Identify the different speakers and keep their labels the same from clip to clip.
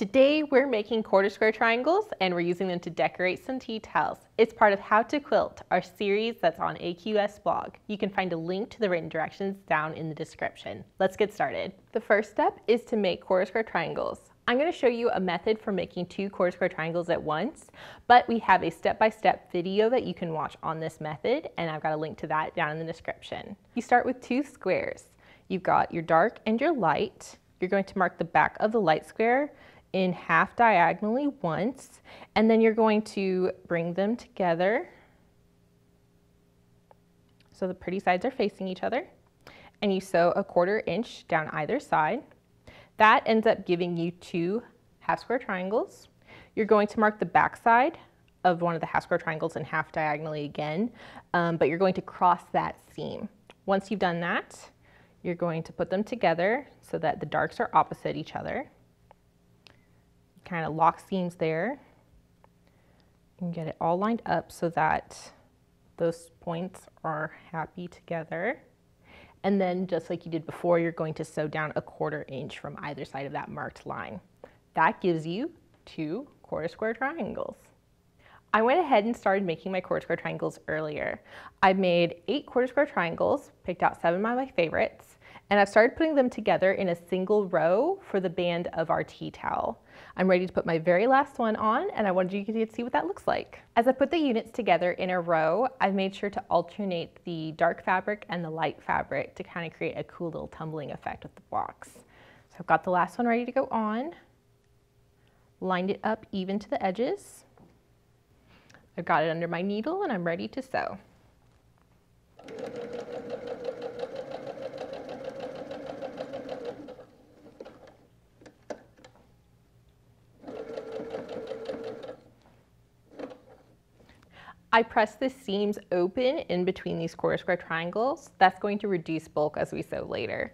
Speaker 1: Today we're making quarter square triangles and we're using them to decorate some tea towels. It's part of How to Quilt, our series that's on AQS blog. You can find a link to the written directions down in the description. Let's get started. The first step is to make quarter square triangles. I'm going to show you a method for making 2 quarter square triangles at once, but we have a step-by-step video that you can watch on this method, and I've got a link to that down in the description. You start with 2 squares. You've got your dark and your light. You're going to mark the back of the light square in half diagonally once, and then you're going to bring them together so the pretty sides are facing each other, and you sew a 1/4 inch down either side. That ends up giving you 2 half square triangles. You're going to mark the back side of one of the half square triangles in half diagonally again, but you're going to cross that seam. Once you've done that, you're going to put them together so that the darks are opposite each other. Kind of lock seams there and get it all lined up so that those points are happy together. And then just like you did before, you're going to sew down a 1/4 inch from either side of that marked line. That gives you 2 quarter square triangles. I went ahead and started making my quarter square triangles earlier. I made 8 quarter square triangles, picked out 7 of my favorites, and I've started putting them together in a single row for the band of our tea towel. I'm ready to put my very last one on, and I wanted you to see what that looks like. As I put the units together in a row, I've made sure to alternate the dark fabric and the light fabric to kind of create a cool little tumbling effect with the blocks. So I've got the last one ready to go on, lined it up even to the edges. I've got it under my needle and I'm ready to sew. I press the seams open in between these quarter square triangles. That's going to reduce bulk as we sew later.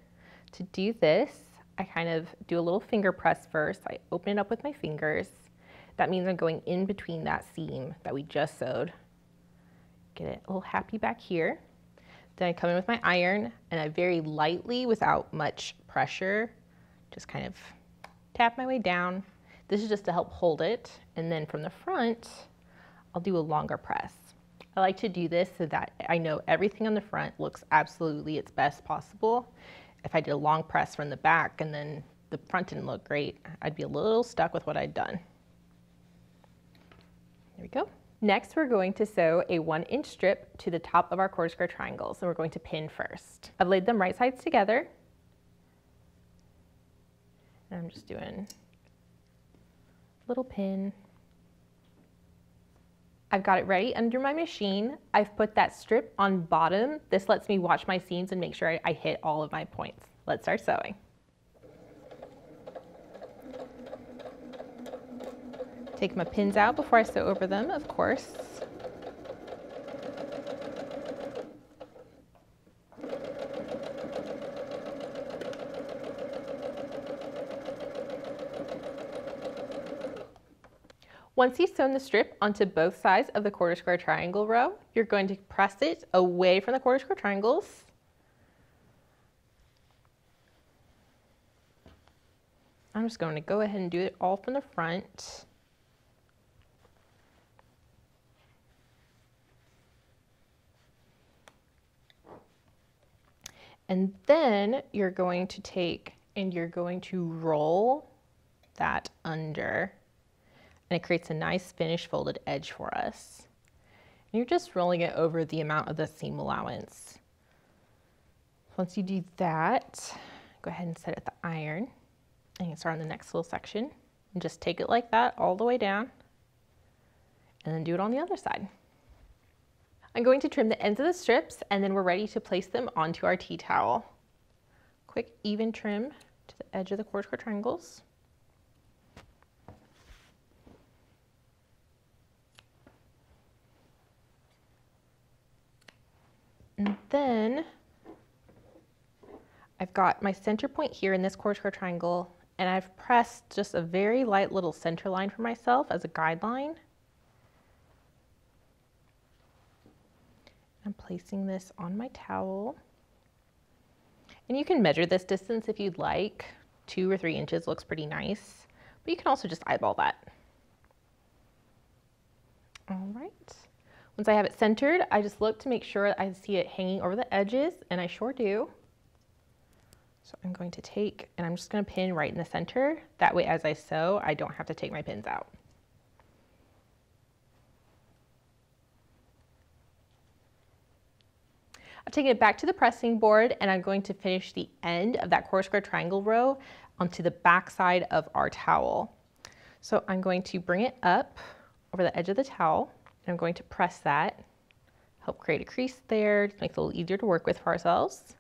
Speaker 1: To do this, I kind of do a little finger press first. I open it up with my fingers. That means I'm going in between that seam that we just sewed. Get it a little happy back here. Then I come in with my iron and I very lightly, without much pressure, just kind of tap my way down. This is just to help hold it. And then from the front, I'll do a longer press. I like to do this so that I know everything on the front looks absolutely its best possible. If I did a long press from the back and then the front didn't look great, I'd be a little stuck with what I'd done. There we go. Next, we're going to sew a 1-inch strip to the top of our quarter square triangles, and we're going to pin first. I've laid them right sides together, and I'm just doing a little pin. I've got it ready under my machine. I've put that strip on bottom. This lets me watch my seams and make sure I hit all of my points. Let's start sewing. Take my pins out before I sew over them, of course. Once you've sewn the strip onto both sides of the quarter square triangle row, you're going to press it away from the quarter square triangles. I'm just going to go ahead and do it all from the front. And then you're going to take and you're going to roll that under. And it creates a nice finished folded edge for us. And you're just rolling it over the amount of the seam allowance. Once you do that, go ahead and set it at the iron. And you can start on the next little section. And just take it like that all the way down. And then do it on the other side. I'm going to trim the ends of the strips and then we're ready to place them onto our tea towel. Quick even trim to the edge of the quarter square triangles. And then I've got my center point here in this quarter square triangle, and I've pressed just a very light little center line for myself as a guideline. I'm placing this on my towel. And you can measure this distance if you'd like. 2 or 3 inches looks pretty nice. but you can also just eyeball that. All right. Once I have it centered, I just look to make sure I see it hanging over the edges, and I sure do. So I'm going to take, and I'm just going to pin right in the center. That way, as I sew, I don't have to take my pins out. I've taken it back to the pressing board, and I'm going to finish the end of that quarter square triangle row onto the back side of our towel. So I'm going to bring it up over the edge of the towel, and I'm going to press that, help create a crease there, just make it a little easier to work with for ourselves.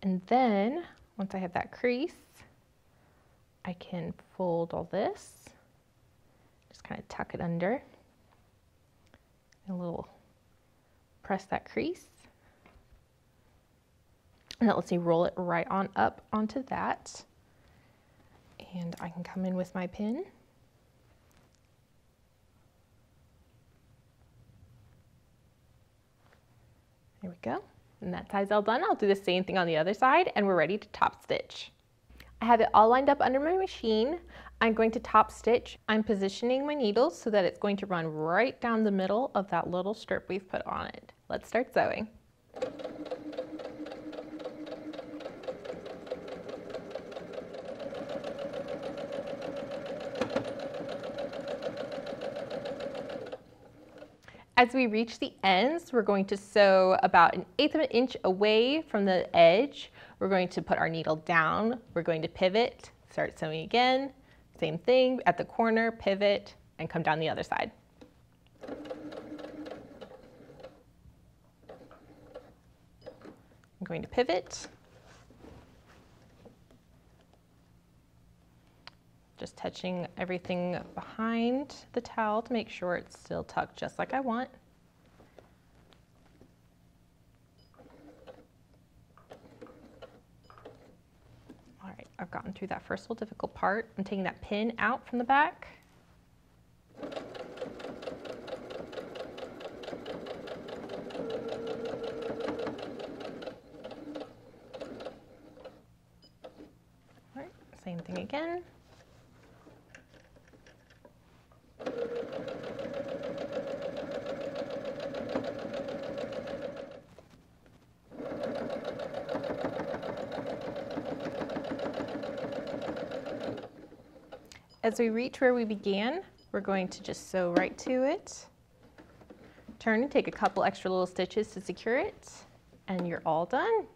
Speaker 1: And then once I have that crease, I can fold all this, just kind of tuck it under, and a little press that crease. And that lets me roll it right on up onto that. And I can come in with my pin. There we go. And that side's all done. I'll do the same thing on the other side, and we're ready to top stitch. I have it all lined up under my machine. I'm going to top stitch. I'm positioning my needles so that it's going to run right down the middle of that little strip we've put on it. Let's start sewing. As we reach the ends, we're going to sew about 1/8 of an inch away from the edge. We're going to put our needle down. We're going to pivot, start sewing again. Same thing at the corner, pivot, and come down the other side. I'm going to pivot. Just touching everything behind the towel to make sure it's still tucked just like I want. All right, I've gotten through that first little difficult part. I'm taking that pin out from the back. All right, same thing again. As we reach where we began, we're going to just sew right to it. Turn and take a couple extra little stitches to secure it, and you're all done.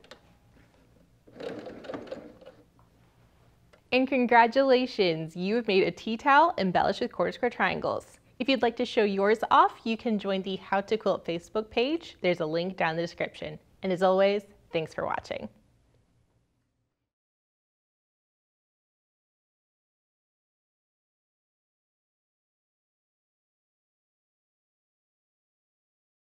Speaker 1: And congratulations, you have made a tea towel embellished with quarter square triangles. If you'd like to show yours off, you can join the How to Quilt Facebook page. There's a link down in the description. And as always, thanks for watching.